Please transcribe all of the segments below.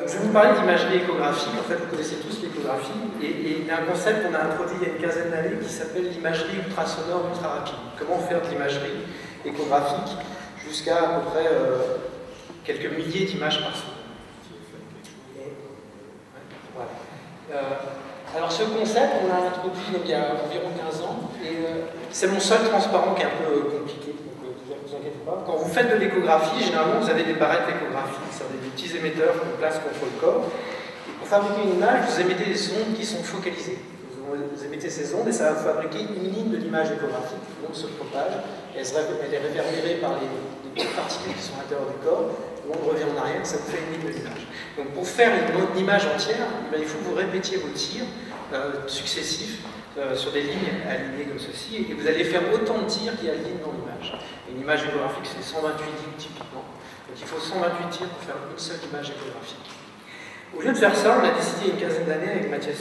Je vais vous parler d'imagerie échographique. En fait, vous connaissez tous l'échographie. Et il y a un concept qu'on a introduit il y a une quinzaine d'années qui s'appelle l'imagerie ultrasonore ultra rapide. Comment faire de l'imagerie échographique jusqu'à à peu près quelques milliers d'images par seconde. Alors ce concept, on l'a introduit il y a environ 15 ans. Et c'est mon seul transparent qui est un peu compliqué. Ne vous inquiétez pas. Quand vous faites de l'échographie, généralement vous avez des barrettes d'échographie, c'est-à-dire des petits émetteurs qu'on place contre le corps. Et pour fabriquer une image, vous émettez des ondes qui sont focalisées. Vous émettez ces ondes et ça va fabriquer une ligne de l'image échographique. L'onde se propage, elle est réverbérée par les petites particules qui sont à l'intérieur du corps. L'onde revient en arrière, ça vous fait une ligne de l'image. Donc pour faire une image entière, il faut que vous répétiez vos tirs successifs sur des lignes alignées comme ceci, et vous allez faire autant de tirs qu'il y a de lignes dans l'image. Une image échographique, c'est 128 lignes typiquement. Donc il faut 128 tirs pour faire une seule image échographique. Au lieu de faire ça, on a décidé il y a une quinzaine d'années avec Mathias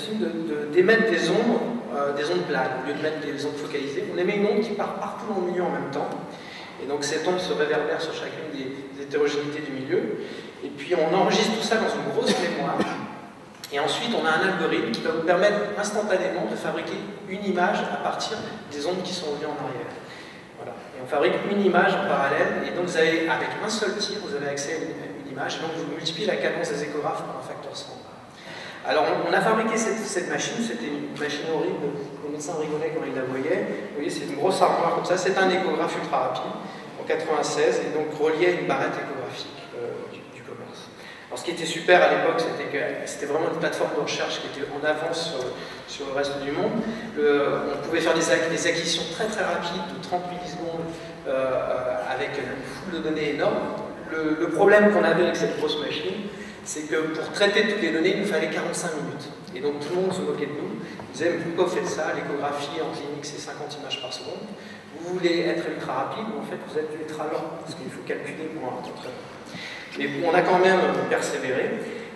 d'émettre des ondes planes. Au lieu de mettre des ondes focalisées, on émet une onde qui part partout dans le milieu en même temps. Et donc cette onde se réverbère sur chacune des hétérogénéités du milieu. Et puis on enregistre tout ça dans une grosse mémoire. Et ensuite, on a un algorithme qui va vous permettre instantanément de fabriquer une image à partir des ondes qui sont revenues en arrière. Voilà. Et on fabrique une image en parallèle, et donc vous avez, avec un seul tir, vous avez accès à une image, et donc vous multipliez la cadence des échographes par un facteur 100. Alors, on a fabriqué cette machine, c'était une machine horrible, les médecins rigolaient quand ils la voyaient. Vous voyez, c'est une grosse armoire comme ça, c'est un échographe ultra rapide, en 96, et donc relié à une barrette échographique du commerce. Alors, ce qui était super à l'époque, c'était que c'était vraiment une plateforme de recherche qui était en avance sur le reste du monde. On pouvait faire des acquisitions très très rapides, de 30 millisecondes, avec une foule de données énorme. Le problème qu'on avait avec cette grosse machine, c'est que pour traiter toutes les données, il nous fallait 45 minutes. Et donc tout le monde se moquait de nous. Ils disaient, mais pourquoi vous faites ça? L'échographie en clinique, c'est 50 images par seconde. Vous voulez être ultra rapide, mais en fait, vous êtes ultra lent, parce qu'il faut calculer pour un contrôle. Mais on a quand même persévéré.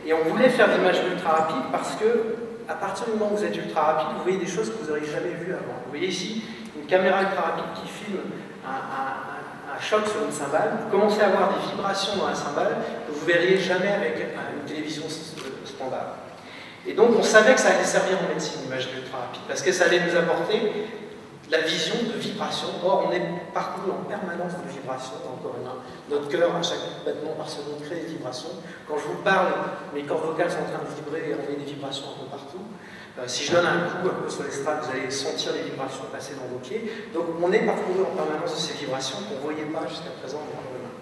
Et on voulait faire des images ultra rapides parce que, à partir du moment où vous êtes ultra rapide, vous voyez des choses que vous n'auriez jamais vues avant. Vous voyez ici une caméra ultra rapide qui filme un choc sur une cymbale. Vous commencez à avoir des vibrations dans la cymbale que vous ne verriez jamais avec une télévision standard. Et donc on savait que ça allait servir en médecine, l'image ultra rapide, parce que ça allait nous apporter la vision de vibration. Or, on est parcouru en permanence de vibrations dans le corps humain. Notre cœur, à chaque battement par seconde, crée des vibrations. Quand je vous parle, mes cordes vocales sont en train de vibrer et envoyer des vibrations un peu partout. Si je donne un coup un peu sur l'estrade, vous allez sentir les vibrations passer dans vos pieds. Donc, on est parcouru en permanence de ces vibrations qu'on ne voyait pas jusqu'à présent dans le corps humain.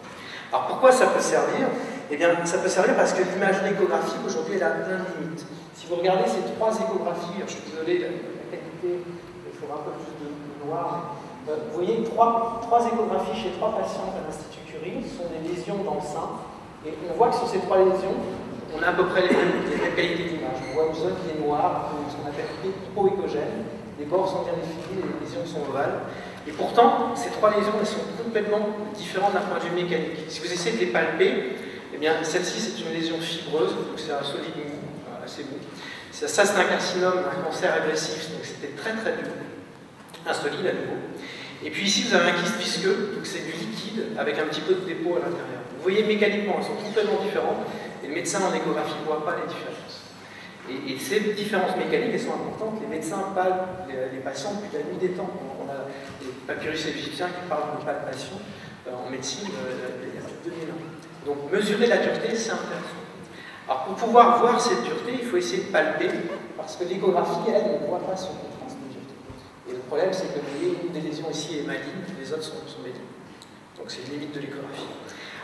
Alors, pourquoi ça peut servir? Eh bien, ça peut servir parce que l'imagerie échographique, aujourd'hui, elle a plein de limites. Si vous regardez ces trois échographies, je suis désolé, la qualité, il faudra un peu plus de noir. Vous voyez, trois échographies chez 3 patients à l'Institut Curie, ce sont des lésions dans le sein. Et on voit que sur ces 3 lésions, on a à peu près les mêmes qualités d'image. On voit une zone qui est noire, ce qu'on appelle hypoéchogène. Les bords sont bien définis, les lésions sont ovales. Et pourtant, ces 3 lésions, elles sont complètement différentes d'un point de vue mécanique. Si vous essayez de les palper, eh bien, celle-ci, c'est une lésion fibreuse, donc c'est un solide mou, assez mou. Ça, c'est un carcinome, un cancer agressif, donc c'était très très dur. Un solide à nouveau. Et puis ici, vous avez un kyste visqueux, donc c'est du liquide avec un petit peu de dépôt à l'intérieur. Vous voyez, mécaniquement, elles sont complètement différentes, et le médecin en échographie ne voit pas les différences. Et ces différences mécaniques, elles sont importantes. Les médecins palpent les patients depuis la nuit des temps. On a des papyrus égyptiens qui parlent de palpation en médecine il y a 2000 ans. Donc mesurer la dureté, c'est intéressant. Alors pour pouvoir voir cette dureté, il faut essayer de palper, parce que l'échographie, elle, ne voit pas son contraste de dureté. Et le problème, c'est que vous voyez, une des lésions ici est maligne, les autres sont bénignes. Donc c'est une limite de l'échographie.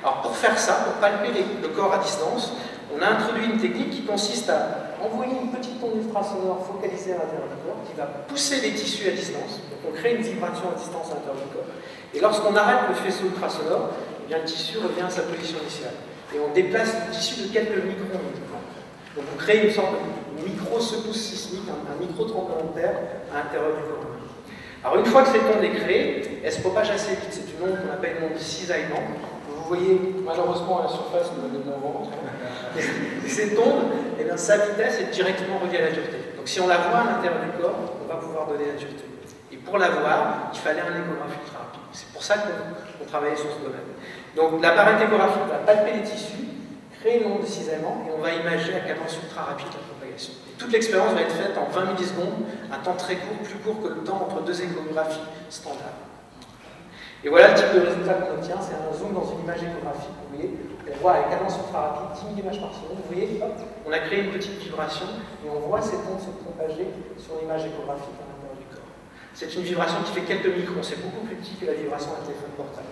Alors pour faire ça, pour palper le corps à distance, on a introduit une technique qui consiste à envoyer une petite onde ultrasonore focalisée à l'intérieur du corps, qui va pousser les tissus à distance. Donc on crée une vibration à distance à l'intérieur du corps. Et lorsqu'on arrête le faisceau ultrasonore, eh bien, le tissu revient à sa position initiale. Et on déplace le tissu de quelques microns. Donc on crée une sorte de micro-secousse sismique, un micro-tremblement de terre à l'intérieur du corps. Alors une fois que cette onde est créée, elle se propage assez vite. C'est une onde qu'on appelle une onde de cisaillement. Vous voyez malheureusement à la surface de mon ventre. Et cette onde, eh bien, sa vitesse est directement reliée à la dureté. Donc si on la voit à l'intérieur du corps, on va pouvoir donner la dureté. Et pour la voir, il fallait un échographe ultra rapide. C'est pour ça qu'on travaillait sur ce domaine. Donc la barrette échographique va palper les tissus, créer une onde de cisaillement et on va imager à cadence ultra rapide la propagation. Et toute l'expérience va être faite en 20 millisecondes, un temps très court, plus court que le temps entre deux échographies standards. Et voilà le type de résultat qu'on obtient, c'est un zoom dans une image échographique. Vous voyez, on voit à cadence ultra rapide, 10 000 images par seconde. Vous voyez, hop, on a créé une petite vibration et on voit cette onde se propager sur l'image échographique à l'intérieur du corps. C'est une vibration qui fait quelques microns, c'est beaucoup plus petit que la vibration d'un téléphone portable.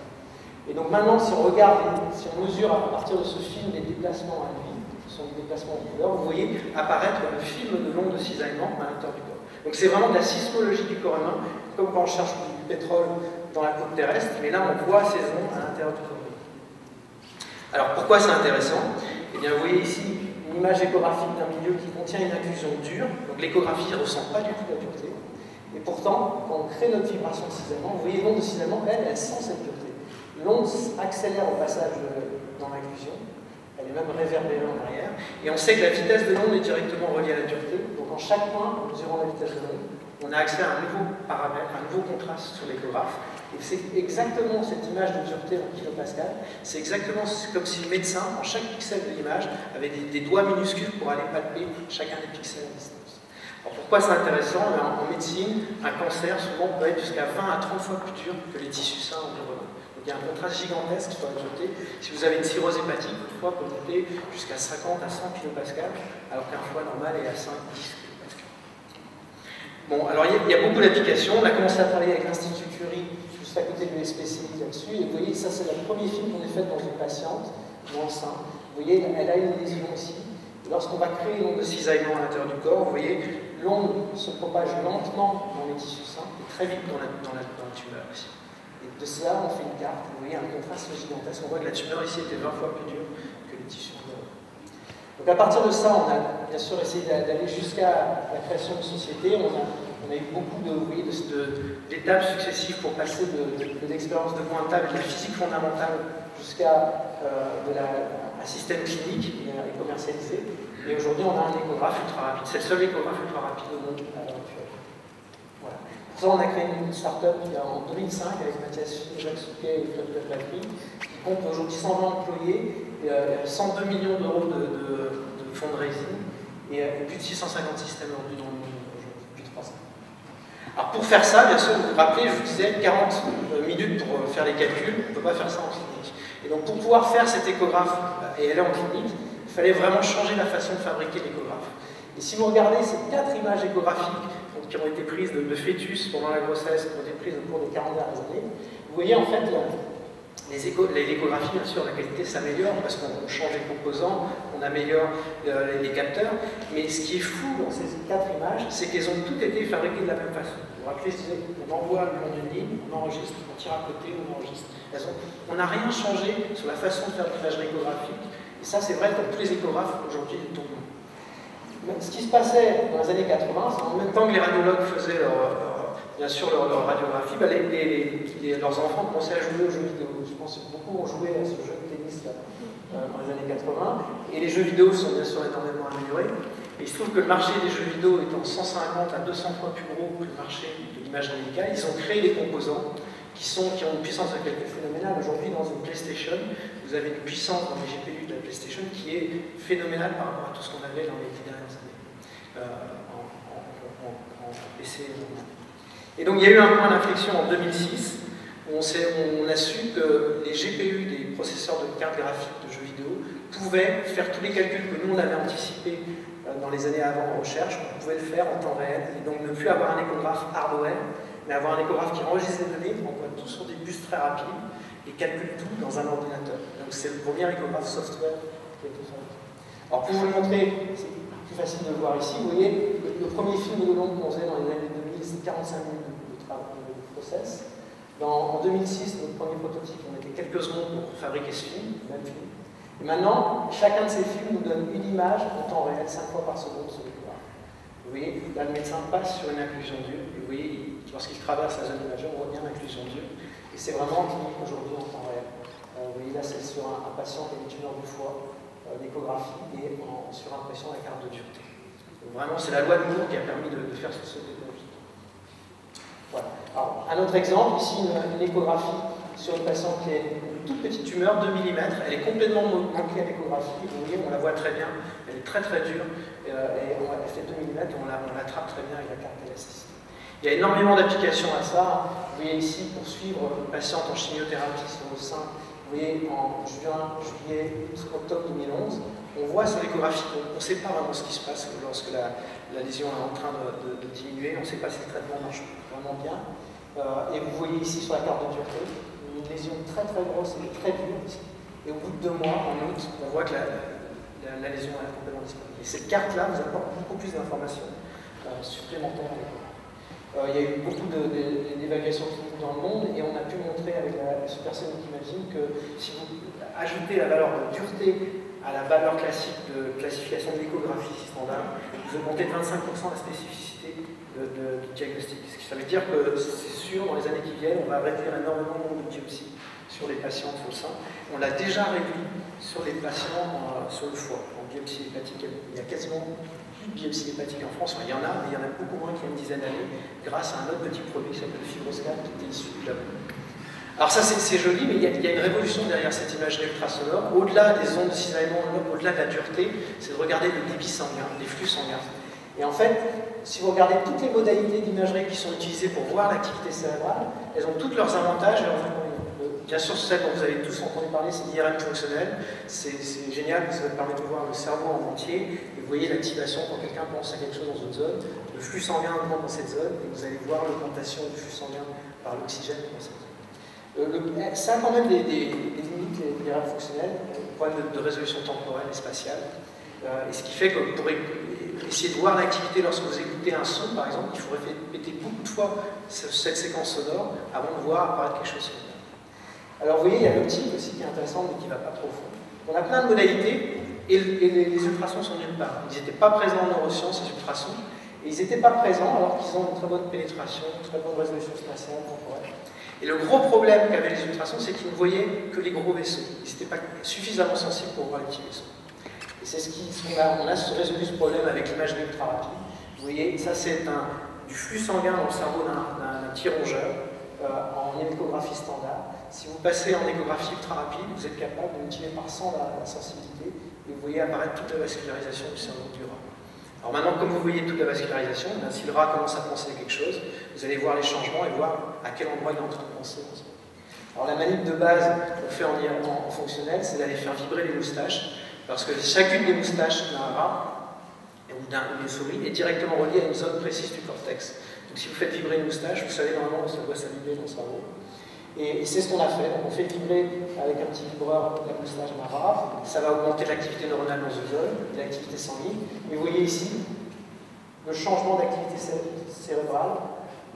Et donc maintenant, si on regarde, si on mesure à partir de ce film les déplacements à lui, ce sont des déplacements en couleur, vous voyez apparaître le film de l'onde de cisaillement à l'intérieur du corps. Donc c'est vraiment de la sismologie du corps humain, comme quand on cherche du pétrole dans la côte terrestre, mais là on voit ces ondes à l'intérieur du corps. Alors pourquoi c'est intéressant? Eh bien vous voyez ici une image échographique d'un milieu qui contient une inclusion dure, donc l'échographie ne ressent pas du tout la dureté, et pourtant quand on crée notre vibration de cisaillement, vous voyez l'onde de cisaillement, elle sent cette dureté. L'onde accélère au passage dans l'inclusion, elle est même réverbérée en arrière, et on sait que la vitesse de l'onde est directement reliée à la dureté, donc en chaque point, en mesurant la vitesse de l'onde, on a accès à un nouveau paramètre, un nouveau contraste sur l'échographe. Et c'est exactement cette image de dureté en kilopascal, c'est exactement comme si le médecin, en chaque pixel de l'image, avait des doigts minuscules pour aller palper chacun des pixels à distance. Alors pourquoi c'est intéressant? En médecine, un cancer souvent peut être jusqu'à 20 à 30 fois plus dur que les tissus sains environnants. Donc il y a un contraste gigantesque sur la dureté. Si vous avez une cirrhose hépatique, une fois peut monter jusqu'à 50 à 100 kilopascal, alors qu'un foie normal est à 5-10 kilopascal. Bon, alors il y a beaucoup d'applications. On a commencé à travailler avec l'Institut Curie, juste à côté de l'USPCI là-dessus. Et vous voyez, ça c'est le premier film qu'on ait fait dans une patiente, dans le sein. Vous voyez, elle a une lésion ici. Lorsqu'on va créer une onde de cisaillement à l'intérieur du corps, vous voyez, l'onde se propage lentement dans les tissus sains et très vite dans la tumeur aussi. Et de cela, on fait une carte. Vous voyez, un contraste gigantesque. On voit que la tumeur ici était 20 fois plus dure que les tissus environnants. Donc à partir de ça, on a bien sûr essayé d'aller jusqu'à la création de sociétés. On a eu beaucoup d'étapes successives pour passer de l'expérience de pointable de la physique fondamentale jusqu'à un système clinique et commercialisé. Et aujourd'hui, on a un échographe ultra rapide. C'est le seul échographe ultra rapide au monde à l'heure actuelle. Voilà. Pour ça, on a créé une start-up en 2005 avec Mathias Jacques Souquet et Claude Platry, qui compte aujourd'hui 120 employés, 102 millions d'euros de fundraising et plus de 650 systèmes vendus dans le monde aujourd'hui, depuis 3 ans. Alors pour faire ça, bien sûr, vous vous rappelez, je vous disais 40 minutes pour faire les calculs, on ne peut pas faire ça en clinique. Et donc pour pouvoir faire cet échographe et aller en clinique, il fallait vraiment changer la façon de fabriquer l'échographe. Et si vous regardez ces 4 images échographiques qui ont été prises de fœtus pendant la grossesse, qui ont été prises au cours des 40 dernières années, vous voyez en fait l'échographie, bien sûr, la qualité s'améliore parce qu'on change les composants, on améliore les capteurs, mais ce qui est fou dans ces 4 images, c'est qu'elles ont toutes été fabriquées de la même façon. Vous vous rappelez, je disais, on envoie le long d'une ligne, on enregistre, on tire à côté, on enregistre. On n'a rien changé sur la façon de faire l'imagerie échographique, et ça c'est vrai pour tous les échographes aujourd'hui du monde. Ce qui se passait dans les années 80, c'est en même temps que les radiologues faisaient bien sûr leur radiographie, leurs enfants commençaient à jouer aux jeux vidéo. Je pense que beaucoup ont joué à ce jeu de tennis là, dans les années 80, et les jeux vidéo sont bien sûr énormément améliorés. Et il se trouve que le marché des jeux vidéo étant 150 à 200 fois plus gros que le marché de l'imagerie médicale, ils ont créé des composants qui ont une puissance de calcul phénoménale. Aujourd'hui, dans une PlayStation, vous avez une puissance dans les GPU de la PlayStation qui est phénoménale par rapport à tout ce qu'on avait dans les 10 dernières années en PC. Et donc il y a eu un point d'inflexion en 2006 où on a su que les GPU des processeurs de cartes graphiques de jeux vidéo pouvaient faire tous les calculs que nous on avait anticipés dans les années avant en recherche, on pouvait le faire en temps réel, et donc ne plus avoir un échographe hardware, mais avoir un échographe qui enregistre les données, envoie tout sur des bus très rapides et calcule tout dans un ordinateur. Donc c'est le premier échographe software qui a été fabriqué. Alors pour vous le montrer, c'est plus facile de le voir ici, vous voyez, le premier film de l'onde qu'on faisait dans les années 2000, c'est 45 minutes de travail de process. En 2006, notre premier prototype, on mettait quelques secondes pour fabriquer ce film, même film. Et maintenant, chacun de ces films nous donne une image en temps réel, 5 fois par seconde sur l'écran. Vous voyez, là le médecin passe sur une inclusion dure, et vous voyez, lorsqu'il traverse la zone imageuse, on voit bien l'inclusion dure. Et c'est vraiment clinique aujourd'hui en temps réel. Vous voyez, là c'est sur un patient qui a une tumeur du foie, l'échographie, et en surimpression la carte de dureté. Donc vraiment, c'est la loi de Moore qui a permis de faire ce technologie. Voilà. Alors, un autre exemple, ici une échographie sur une patiente qui a une toute petite tumeur, 2 mm. Elle est complètement manquée à l'échographie. Vous voyez, on la voit très bien. Elle est très très dure. Et elle fait 2 mm et on l'attrape très bien avec la carte élastique. Il y a énormément d'applications à ça. Vous voyez ici, pour suivre une patiente en chimiothérapie sur le sein, vous voyez, en juin, juillet, octobre 2011, on voit sur l'échographie qu'on ne sait pas vraiment ce qui se passe lorsque la lésion est en train de diminuer. On ne sait pas si le traitement marche vraiment bien. Et vous voyez ici sur la carte de dureté, une lésion très très grosse et très dure ici. Et au bout de 2 mois, en août, on voit que la lésion est complètement disponible. Et cette carte-là vous apporte beaucoup plus d'informations supplémentaires à l'échographie. Il y a eu beaucoup d'évaluations cliniques dans le monde et on a pu montrer avec la Supersonic Imaging que si vous ajoutez la valeur de dureté à la valeur classique de classification de l'échographie standard, vous augmentez de 25% la spécificité du diagnostic. Ça veut dire que c'est sûr, dans les années qui viennent, on va réduire énormément le nombre de biopsies sur les patients au sein. On l'a déjà réduit sur les patients sur le foie. En biopsie hépatique, il y a quasiment biopsie hépatique en France, enfin, il y en a, mais il y en a beaucoup moins qu'il y a une dizaine d'années, grâce à un autre petit produit qui s'appelle Fibroscan, qui était issu du labo. Alors ça, c'est joli, mais il y a une révolution derrière cette imagerie ultrasonore. Au-delà des ondes de cisaillement, au-delà de la dureté, c'est de regarder le débit sanguin, les flux sanguins. Et en fait, si vous regardez toutes les modalités d'imagerie qui sont utilisées pour voir l'activité cérébrale, elles ont tous leurs avantages et leurs inconvénients. Bien sûr, celle dont vous avez tous entendu parler, c'est l'IRM fonctionnel. C'est génial, parce que ça permet de voir le cerveau en entier. Et vous voyez l'activation quand quelqu'un pense à quelque chose dans une zone. Le flux sanguin augmente dans cette zone, et vous allez voir l'augmentation du flux sanguin par l'oxygène dans cette zone. Ça a quand même des limites, l'IRM fonctionnel, le problème de résolution temporelle et spatiale. Et ce qui fait que pour essayer de voir l'activité lorsque vous écoutez un son, par exemple, il faudrait répéter beaucoup de fois cette séquence sonore avant de voir apparaître quelque chose sur le. Alors vous voyez, il y a l'optique aussi qui est intéressante mais qui ne va pas trop fond. On a plein de modalités et les ultrasons sont nulle part. Ils n'étaient pas présents en neurosciences, ces ultrasons, et ils n'étaient pas présents alors qu'ils ont une très bonne pénétration, une très bonne résolution spatiale, temporelle. Et le gros problème qu'avaient les ultrasons, c'est qu'ils ne voyaient que les gros vaisseaux. Ils n'étaient pas suffisamment sensibles pour voir les petits vaisseaux. Et c'est on a résolu ce problème avec l'imagerie ultra rapide. Vous voyez, ça c'est du flux sanguin dans le cerveau d'un petit rongeur en échographie standard. Si vous passez en échographie ultra rapide, vous êtes capable de multiplier par 100 la sensibilité et vous voyez apparaître toute la vascularisation du cerveau du rat. Alors maintenant, comme vous voyez toute la vascularisation, si le rat commence à penser à quelque chose, vous allez voir les changements et voir à quel endroit il est en train de penser. Alors la manip de base qu'on fait en fonctionnel, c'est d'aller faire vibrer les moustaches, parce que chacune des moustaches d'un rat ou d'une souris est directement reliée à une zone précise du cortex. Donc si vous faites vibrer une moustache, vous savez normalement où ça doit s'allumer dans le cerveau. Et c'est ce qu'on a fait. Donc on fait vibrer avec un petit vibreur la moustache d'un rat. Ça va augmenter l'activité neuronale dans une zone, l'activité sanguine. Et vous voyez ici le changement d'activité cérébrale,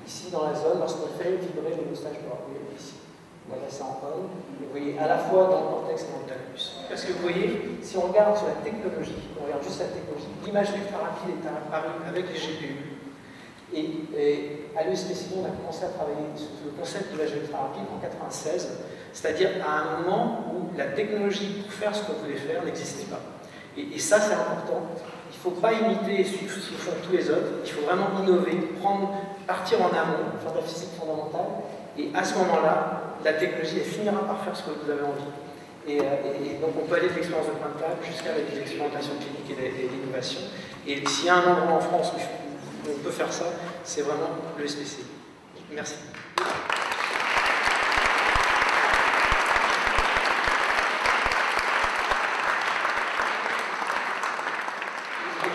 ici dans la zone, lorsqu'on fait vibrer les moustaches du rat. Vous voyez ici. Voilà, ça en code. Et vous voyez à la fois dans le cortex et dans le thalamus. Parce que vous voyez, si on regarde sur la technologie, on regarde juste la technologie, l'imagerie ultra rapide est apparue avec les GPU. Et à l'USPCI, on a commencé à travailler sur le concept d'imagerie ultra rapide en 1996, c'est-à-dire à un moment où la technologie pour faire ce qu'on voulait faire n'existait pas. Et ça, c'est important. Il ne faut pas imiter et suivre ce que font tous les autres. Il faut vraiment innover, partir en amont, faire de la physique fondamentale. Et à ce moment-là, la technologie, elle finira par faire ce que vous avez envie. Et donc, on peut aller de l'expérience de point de table jusqu'à des expérimentations cliniques et l'innovation. Et s'il y a un endroit en France où on peut faire ça, c'est vraiment le SPC. Merci.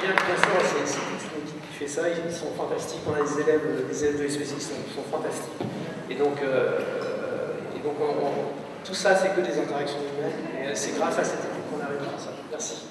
Bien sûr, c'est toute une équipe qui fait ça, ils sont fantastiques. On a des élèves de SPC qui sont fantastiques. Et donc tout ça, c'est que des interactions humaines. Et c'est grâce à cette équipe qu'on arrive à faire ça. Merci.